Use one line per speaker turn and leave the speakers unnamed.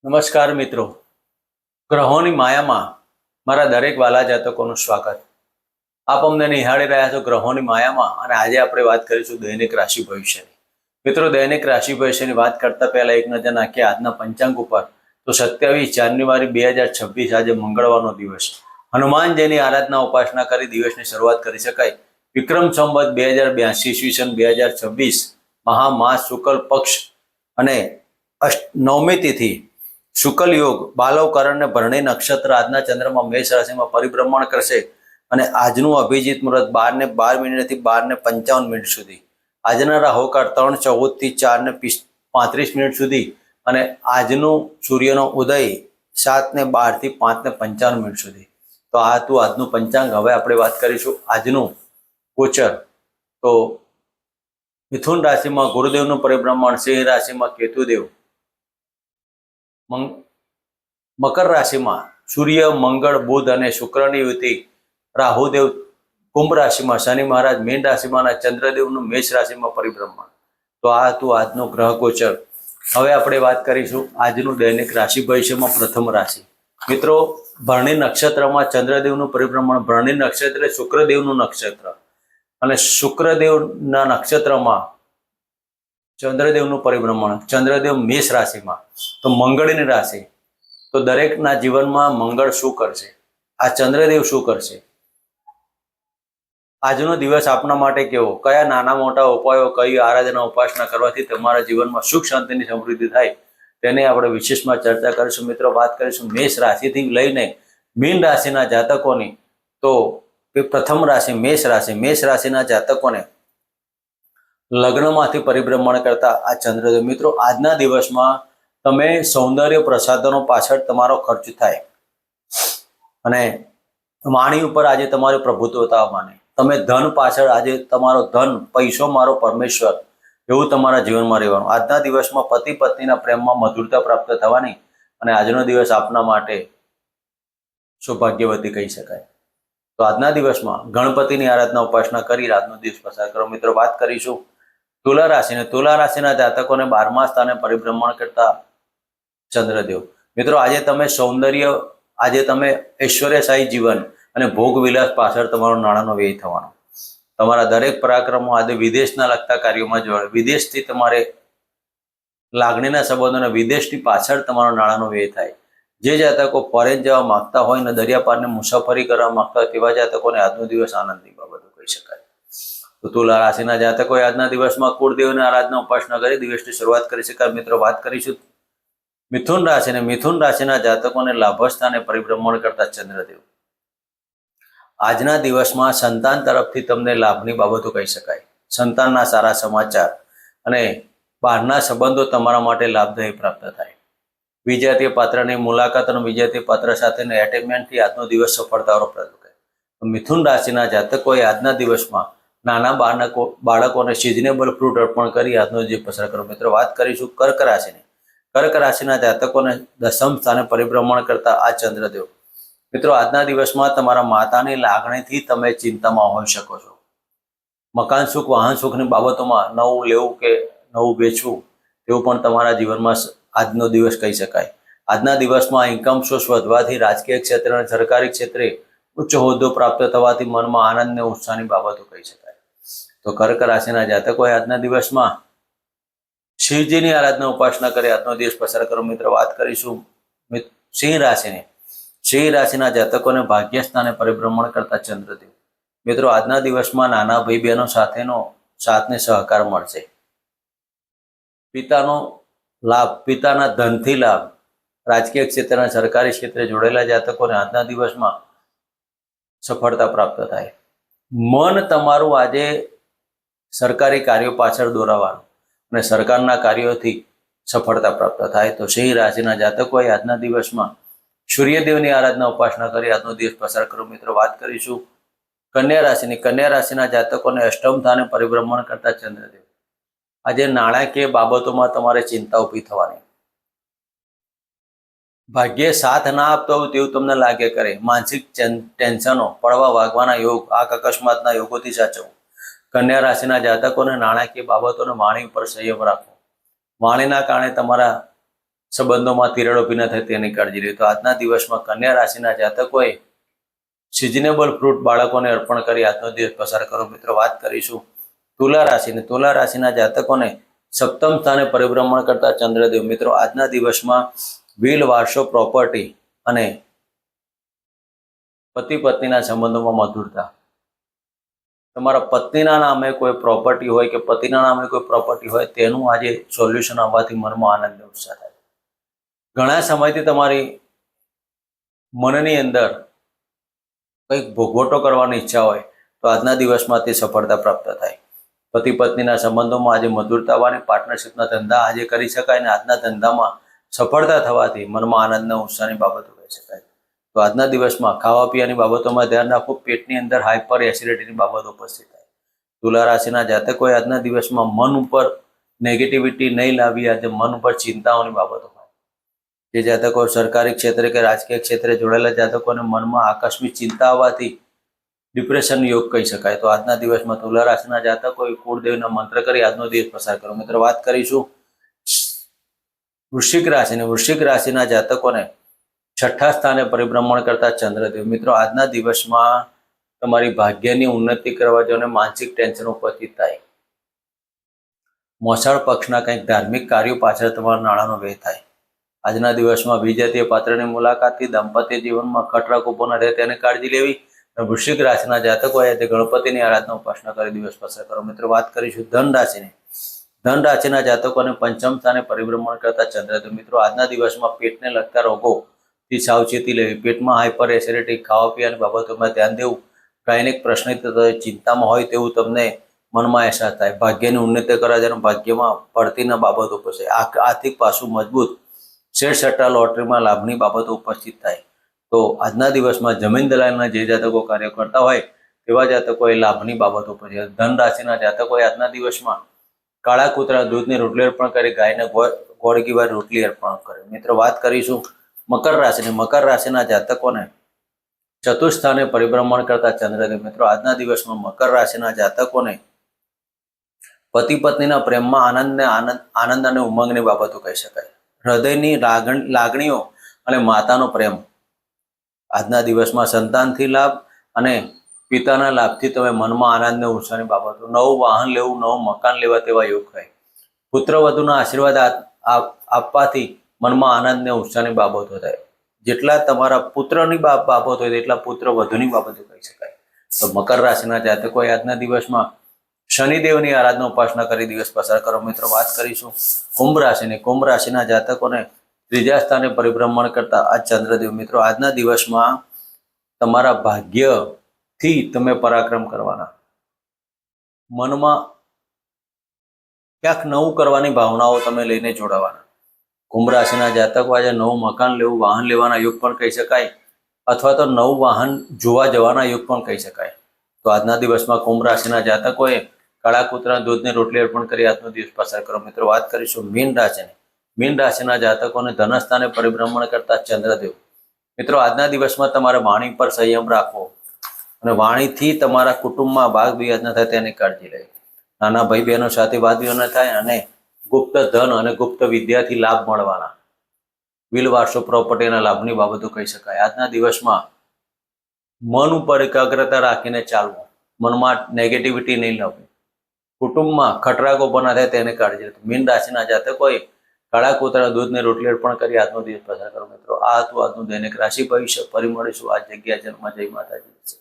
નમસ્કાર મિત્રો, ગ્રહોની માયામાં મારા દરેક વાલા જાતકોનું સ્વાગત. આપ અમને નિહાળી રહ્યા છો ગ્રહોની માયામાં, અને આજે આપણે વાત કરીશું દૈનિક રાશિ ભવિષ્યની. મિત્રો, દૈનિક રાશિ ભવિષ્યની વાત કરતા પહેલા એક નજર નાખીએ આજના પંચાંગ ઉપર. તો 27 જાન્યુઆરી 2026 આજે મંગળવારનો દિવસ. હનુમાનજીની આરાધના ઉપાસના કરી દિવસની શરૂઆત કરી શકાય. વિક્રમ સંવત 2082 ઈસવીસન 2026 મહામાસ શુક્લ પક્ષ અને 9મી તિથિ શુક્લ યોગ બાલવકરણ ને ભરણી નક્ષત્ર આજના ચંદ્રમાં મેષ રાશિમાં પરિભ્રમણ કરશે. અને આજનું અભિજીત મુહૂર્ત 12:12 થી 12:55 સુધી. આજના રાહુકાળ 3:14 થી 4:35 સુધી. અને આજનું સૂર્યનો ઉદય 7:12 થી 5:55 સુધી. તો આ હતું આજનું પંચાંગ. હવે આપણે વાત કરીશું આજનું ગોચર. તો મિથુન રાશિમાં ગુરુદેવનું પરિભ્રમણ, સિંહ રાશિમાં કેતુદેવ, મકર રાશિમાં સૂર્ય, મંગળ, બુધ અને શુક્રની યુતિ, રાહુદેવ કુંભ રાશિમાં, શનિ મહારાજ મીન રાશિમાં અને ચંદ્રદેવનું મેષ રાશિમાં પરિભ્રમણ. તો આ હતું આજનું ગ્રહ ગોચર. હવે આપણે વાત કરીશું આજનું દૈનિક રાશિ ભવિષ્યમાં. પ્રથમ રાશિ મિત્રો, ભરણી નક્ષત્રમાં ચંદ્રદેવનું પરિભ્રમણ. ભરણી નક્ષત્ર શુક્રદેવનું નક્ષત્ર, અને શુક્રદેવના નક્ષત્રમાં ચંદ્રદેવનું પરિભ્રમણ. ચંદ્રદેવ મેષ રાશિમાં, તો મંગળની રાશિ. તો દરેકના જીવનમાં મંગળ શું કરશે, આ ચંદ્રદેવ શું કરશે, આજનો દિવસ આપના માટે કેવો, કયા નાના મોટા ઉપાયો, કઈ આરાધના ઉપાસના કરવાથી તમારા જીવનમાં સુખ શાંતિની સમૃદ્ધિ થાય, તેની આપણે વિશેષમાં ચર્ચા કરીશું. મિત્રો, વાત કરીશું મેષ રાશિથી લઈને મીન રાશિના જાતકોની. તો પ્રથમ રાશિ મેષ રાશિ. મેષ રાશિના જાતકોને લગ્નમાંથી પરિભ્રમણ કરતા આ ચંદ્રદેવ. મિત્રો, આજના દિવસમાં તમે સૌંદર્ય પ્રસાધનો પાછળ તમારો ખર્ચ થાય, અને વાણી ઉપર આજે તમારું પ્રભુત્વતા માને. તમે ધન પાછળ આજે તમારો ધન, પૈસો મારો પરમેશ્વર, એવું તમારા જીવનમાં રહેવાનું. આજના દિવસમાં પતિ પત્નીના પ્રેમમાં મધુરતા પ્રાપ્ત થવાની, અને આજનો દિવસ આપના માટે સૌભાગ્યવતી કહી શકાય. તો આજના દિવસમાં ગણપતિની આરાધના ઉપાસના કરી આજનો દિવસ પસાર કરો. મિત્રો, વાત કરીશું તુલા રાશિને. તુલા રાશિના જાતકોને 12મા સ્થાને પરિભ્રમણ કરતા ચંદ્રદેવ. મિત્રો, આજે તમે સૌંદર્ય, આજે તમે ઐશ્વર્યશાહી જીવન અને ભોગ વિલાસ પાછળ તમારો નાણાંનો વ્યય થવાનો. તમારા દરેક પરાક્રમો આજે વિદેશના લગતા કાર્યોમાં જોડાય. વિદેશથી તમારે લાગણીના સંબંધોને વિદેશની પાછળ તમારો નાણાંનો વ્યય થાય. જે જાતકો ફોરેન જવા માંગતા હોય ને દરિયા પારને મુસાફરી કરવા માંગતા હોય તેવા જાતકોને આજનો દિવસ આનંદની બાબતો કહી શકાય. તો તુલા રાશિના જાતકોએ આજના દિવસમાં કુળદેવની આરાધના ઉપાસના કરી દિવસની શરૂઆત કરી શકાય. મિત્રો, વાત કરીશું મિથુન રાશિને. મિથુન રાશિના જાતકોને લાભસ્થાને પરિભ્રમણ કરતા ચંદ્રદેવ. આજના દિવસમાં સંતાન તરફથી તમને લાભની બાબતો કહી શકાય. સંતાનના સારા સમાચાર અને બહારના સંબંધો તમારા માટે લાભદાયી પ્રાપ્ત થાય. વિજાતીય પાત્રની મુલાકાત અને વિજાતીય પાત્ર સાથેના એટેચમેન્ટથી આજનો દિવસ સફળતાનો પ્રદ થાય. મિથુન રાશિના જાતકોએ આજના દિવસમાં નાના બાળકોને સિઝનેબલ ફ્રૂટ અર્પણ કરી આજનો દિવસ પસાર કરો. મિત્રો, વાત કરીશું કર્ક રાશિની. કર્ક રાશિના જાતકોને 10મ સ્થાને પરિભ્રમણ કરતા આ ચંદ્રદેવ. મિત્રો, આજના દિવસમાં તમારા માતાની લાગણીથી તમે ચિંતામાં હોઈ શકો છો. મકાન સુખ, વાહન સુખની બાબતોમાં નવું લેવું કે નવું વેચવું, તેવું પણ તમારા જીવનમાં આજનો દિવસ કહી શકાય. આજના દિવસમાં ઇન્કમ સોર્સ વધવાથી રાજકીય ક્ષેત્ર અને સરકારી ક્ષેત્રે ઉચ્ચ હોદ્દો પ્રાપ્ત થવાથી મનમાં આનંદ અને ઉત્સાહની બાબતો કહી શકાય. તો કર્ક રાશિના જાતકોએ આજના દિવસમાં શિવજીની આરાધના ઉપાસના કરી આજનો દિવસ પસાર કરો. મિત્રો, વાત કરીશું સિંહ રાશિની. સિંહ રાશિના જાતકોને ભાગ્ય સ્થાને પરિભ્રમણ કરતા ચંદ્રદેવ. મિત્રો, આજના દિવસમાં નાના ભાઈ બહેનો સાથેનો સાથને સહકાર મળશે. પિતાનો લાભ, પિતાના ધનથી લાભ. રાજકીય ક્ષેત્ર અને સરકારી ક્ષેત્રે જોડેલા જાતકોને આજના દિવસમાં સફળતા પ્રાપ્ત થાય. મન તમારું આજે સરકારી કાર્યો પાછળ દોરાવાનું અને સરકારના કાર્યોથી સફળતા પ્રાપ્ત થાય. તો સિંહ રાશિના જાતકોએ આજના દિવસમાં સૂર્યદેવની આરાધના ઉપાસના કરી આજનો દિવસ પસાર કરો. મિત્રો, વાત કરીશું કન્યા રાશિની. કન્યા રાશિના જાતકોને 8મ સ્થાને પરિભ્રમણ કરતા ચંદ્રદેવ. આજે નાણાકીય બાબતોમાં તમારે ચિંતા ઊભી થવાની. ભાગ્ય સાથ ના આપતો હોય તેવું તમને લાગે કરે. માનસિક ટેન્શનો, પડવા વાગવાના યોગ, આગ અકસ્માતના યોગોથી સાચવવું. કન્યા રાશિના જાતકોને નાણાકીય બાબતોને વાણી ઉપર સંયમ રાખવો. વાણીના કારણે તમારા સંબંધોમાં તિરાડો ઉભી ન થાય તેની કાળજી લેવી. તો આજના દિવસમાં કન્યા રાશિના જાતકોએ સિઝનેબલ ફ્રૂટ બાળકોને અર્પણ કરી આજનો દિવસ પસાર કરો. મિત્રો વાત કરીશું તુલા રાશિની. તુલા રાશિના જાતકોને સપ્તમ સ્થાને પરિભ્રમણ કરતા ચંદ્રદેવ. મિત્રો આજના દિવસમાં વિલ, વારસો, પ્રોપર્ટી અને પતિ પત્નીના સંબંધોમાં મધુરતા. તમારા પત્નીના નામે કોઈ પ્રોપર્ટી હોય કે પતિના નામે કોઈ પ્રોપર્ટી હોય તેનું આજે સોલ્યુશન આવવાથી મનમાં આનંદ ઉત્સાહ થાય. ઘણા સમયથી તમારી મનની અંદર કંઈક ભોગવટો કરવાની ઈચ્છા હોય તો આજના દિવસમાં તે સફળતા પ્રાપ્ત થાય. પતિ પત્નીના સંબંધોમાં આજે મધુરતા આવવાની, પાર્ટનરશિપના ધંધા આજે કરી શકાય અને આજના ધંધામાં સફળતા થવાથી મનમાં આનંદના ઉત્સાહની બાબતો કહી શકાય. તો આજના દિવસમાં ખાવા પીવાની બાબતોમાં ધ્યાન રાખો. પેટની અંદર હાઇપર એસિડિટીની બાબતો ઉપસ્થિત થાય. તુલા રાશિના જાતકોએ આજના દિવસમાં મન ઉપર નેગેટિવિટી નહીં લાવી, આજે મન ઉપર ચિંતાઓની બાબતો હોય. જે જાતકો સરકારી ક્ષેત્રે કે રાજકીય ક્ષેત્રે જોડાયેલા જાતકોને મનમાં આકસ્મિક ચિંતા આવવાથી ડિપ્રેશન યોગ કહી શકાય. તો આજના દિવસમાં તુલા રાશિના જાતકોએ કુળદેવના મંત્ર કરી આજનો દિવસ પસાર કરો. મિત્રો વાત કરીશું વૃશ્ચિક રાશિની. વૃશ્ચિક રાશિના જાતકોને છઠ્ઠા સ્થાને પરિભ્રમણ કરતા ચંદ્રદેવ. મિત્રો આજના દિવસમાં તમારી ભાગ્યની ઉન્નતિ કરવા જો માનસિક ટેન્શન ઉપસ્થિત થાય. મોસાળ પક્ષના કંઈક ધાર્મિક કાર્યો પાછળ તમારા નાણાંનો વ્યય થાય. આજના દિવસમાં વિજાતીય પાત્રની મુલાકાતથી દાંપત્ય જીવનમાં ખટરાક ઉભો ન રહે તેની કાળજી લેવી. વૃશ્ચિક રાશિના જાતકોએ આજે ગણપતિની આરાધના ઉપાસના કરી દિવસ પસાર કરો. મિત્રો વાત કરીશું ધન રાશિની. ધન રાશિના જાતકોને પંચમ સ્થાને પરિભ્રમણ કરતા ચંદ્રદેવ. મિત્રો આજના દિવસમાં પેટને લગતા રોગોથી સાવચેતી લેવી. પેટમાં હાઇપર એસિડિટી, ખાવા પીવાની બાબતોમાં ધ્યાન દેવું. ગાયનિક પ્રશ્ન ચિંતામાં હોય તેવું તમને મનમાં અહેસાસ થાય. ભાગ્યની ઉન્નતિ કરવા જવાનું ભાગ્યમાં પડતીના બાબતો પછી આર્થિક પાસું મજબૂત, શેર સટ્ટા લોટરીમાં લાભની બાબતો ઉપસ્થિત થાય. તો આજના દિવસમાં જમીન દલાલના જે જાતકો કાર્ય કરતા હોય તેવા જાતકોએ લાભની બાબતો પછી. ધન રાશિના જાતકોએ આજના દિવસમાં કાળા કૂતરા દૂધની રોટલી અર્પણ કરી, ગાયને ગોળ ઘી વાળી રોટલી અર્પણ કરી. મિત્રો વાત કરીશું મકર રાશિની. મકર રાશિના જાતકોને ચતુર્થ સ્થાને પરિભ્રમણ કરતા ચંદ્રદેવ. મિત્રો આજના દિવસમાં મકર રાશિના જાતકોને પતિ પત્નીના પ્રેમમાં આનંદ અને ઉમંગની બાબતો કહી શકાય. હૃદયની લાગણીઓ અને માતાનો પ્રેમ. આજના દિવસમાં સંતાનથી લાભ અને પિતાના લાભથી તમે મનમાં આનંદ અને ઉત્સાહની બાબતો. નવું વાહન લેવું, નવું મકાન લેવા તેવા યોગ થાય. પુત્ર વધુના આશીર્વાદ આપવાથી મનમાં આનંદ અને ઉત્સાહની બાબતો થાય. જેટલા તમારા પુત્રની બાબત હોય તેટલા પુત્ર વધુની બાબતો કહી શકાય. તો મકર રાશિના જાતકોએ આજના દિવસમાં શનિદેવની આરાધના ઉપાસના કરી દિવસ પસાર કરો. મિત્રો વાત કરીશું કુંભ રાશિની. કુંભ રાશિના જાતકોને ત્રીજા સ્થાને પરિભ્રમણ કરતા આ ચંદ્રદેવ. મિત્રો આજના દિવસમાં તમારા ભાગ્યથી તમે પરાક્રમ કરવાના. મનમાં ક્યાંક નવું કરવાની ભાવનાઓ તમે લઈને જોડાવાના. કુંભ રાશિના જાતકો આજે નવું મકાન લેવું, વાહન લેવાના યોગ પણ કહી શકાય, અથવા તો નવું વાહન જોવા જવાના યોગ પણ કહી શકાય. તો આજના દિવસમાં કુંભ રાશિના જાતકોએ કાળા કૂતરા દૂધની રોટલી અર્પણ કરી આજનો દિવસ પસાર કરો. મિત્રો વાત કરીશું મીન રાશિની. મીન રાશિના જાતકોને ધનસ્થાને પરિભ્રમણ કરતા ચંદ્રદેવ. મિત્રો આજના દિવસમાં તમારે વાણી પર સંયમ રાખવો અને વાણીથી તમારા કુટુંબમાં વાદ વિવાદ ન થાય તેની કાળજી લેવી. નાના ભાઈ બહેનો સાથે વાદ વિવાદ ન થાય અને ગુપ્ત ધન અને ગુપ્ત વિદ્યાથી લાભ મળવાના. વિલ, વારસો, પ્રોપર્ટીના લાભની બાબતો કહી શકાય. આજના દિવસમાં મન ઉપર એકાગ્રતા રાખીને ચાલવું, મનમાં નેગેટિવિટી નહીં લાવવી. કુટુંબમાં ખટરાગો બના થાય તેને કાળજી લેવી. મીન રાશિના જાતકોએ કાળા કૂતરા દૂધની રોટલી અર્પણ કરી આજનો દિવસ પસાર કરો. મિત્રો આ હતું આજનું દૈનિક રાશિ ભવિષ્ય. ફરી મળીશું આ જગ્યા જન્મમાં. જય માતાજી.